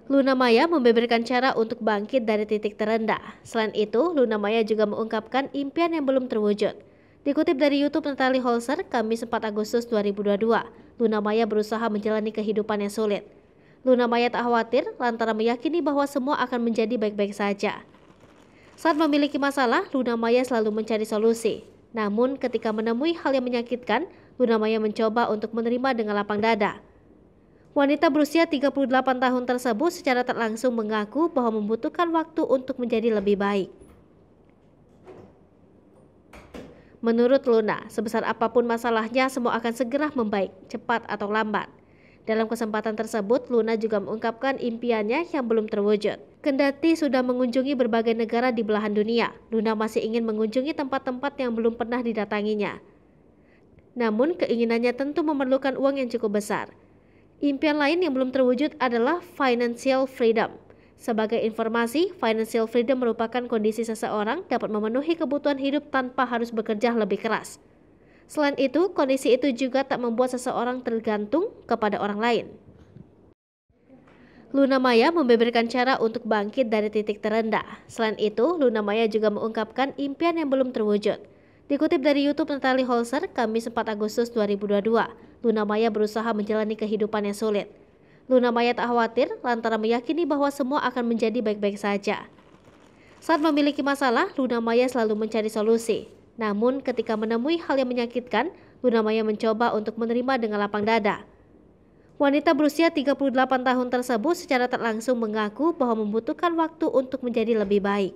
Luna Maya membeberkan cara untuk bangkit dari titik terendah. Selain itu, Luna Maya juga mengungkapkan impian yang belum terwujud. Dikutip dari YouTube Natalie Holzer, Kamis 4 Agustus 2022, Luna Maya berusaha menjalani kehidupan yang sulit. Luna Maya tak khawatir lantaran meyakini bahwa semua akan menjadi baik-baik saja. Saat memiliki masalah, Luna Maya selalu mencari solusi. Namun ketika menemui hal yang menyakitkan, Luna Maya mencoba untuk menerima dengan lapang dada. Wanita berusia 38 tahun tersebut secara tak langsung mengaku bahwa membutuhkan waktu untuk menjadi lebih baik. Menurut Luna, sebesar apapun masalahnya, semua akan segera membaik, cepat atau lambat. Dalam kesempatan tersebut, Luna juga mengungkapkan impiannya yang belum terwujud. Kendati sudah mengunjungi berbagai negara di belahan dunia, Luna masih ingin mengunjungi tempat-tempat yang belum pernah didatanginya. Namun, keinginannya tentu memerlukan uang yang cukup besar. Impian lain yang belum terwujud adalah financial freedom. Sebagai informasi, financial freedom merupakan kondisi seseorang dapat memenuhi kebutuhan hidup tanpa harus bekerja lebih keras. Selain itu, kondisi itu juga tak membuat seseorang tergantung kepada orang lain. Luna Maya membeberkan cara untuk bangkit dari titik terendah. Selain itu, Luna Maya juga mengungkapkan impian yang belum terwujud. Dikutip dari YouTube Natalie Holzer, Kamis 4 Agustus 2022, Luna Maya berusaha menjalani kehidupan yang sulit. Luna Maya tak khawatir lantaran meyakini bahwa semua akan menjadi baik-baik saja. Saat memiliki masalah, Luna Maya selalu mencari solusi. Namun ketika menemui hal yang menyakitkan, Luna Maya mencoba untuk menerima dengan lapang dada. Wanita berusia 38 tahun tersebut secara tak langsung mengaku bahwa membutuhkan waktu untuk menjadi lebih baik.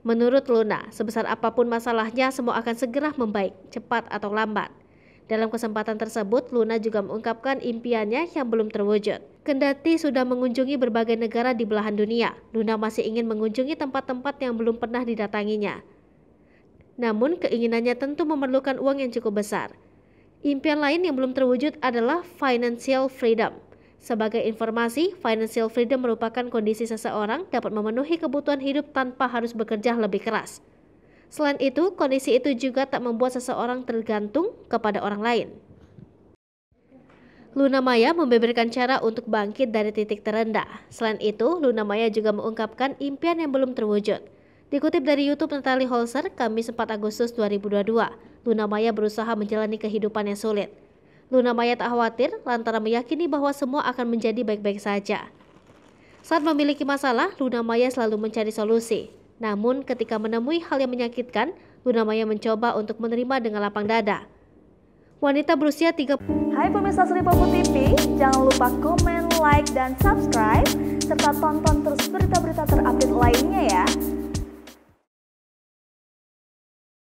Menurut Luna, sebesar apapun masalahnya, semua akan segera membaik, cepat atau lambat. Dalam kesempatan tersebut, Luna juga mengungkapkan impiannya yang belum terwujud. Kendati sudah mengunjungi berbagai negara di belahan dunia, Luna masih ingin mengunjungi tempat-tempat yang belum pernah didatanginya. Namun, keinginannya tentu memerlukan uang yang cukup besar. Impian lain yang belum terwujud adalah financial freedom. Sebagai informasi, financial freedom merupakan kondisi seseorang dapat memenuhi kebutuhan hidup tanpa harus bekerja lebih keras. Selain itu, kondisi itu juga tak membuat seseorang tergantung kepada orang lain. Luna Maya membeberkan cara untuk bangkit dari titik terendah. Selain itu, Luna Maya juga mengungkapkan impian yang belum terwujud. Dikutip dari YouTube Natalie Holzer, Kamis 4 Agustus 2022, Luna Maya berusaha menjalani kehidupan yang sulit. Luna Maya tak khawatir lantaran meyakini bahwa semua akan menjadi baik-baik saja. Saat memiliki masalah, Luna Maya selalu mencari solusi. Namun ketika menemui hal yang menyakitkan, Luna Maya mencoba untuk menerima dengan lapang dada. Wanita berusia 30. Hai pemirsa Sri Popo TV, jangan lupa komen, like, dan subscribe, serta tonton terus berita-berita terupdate lainnya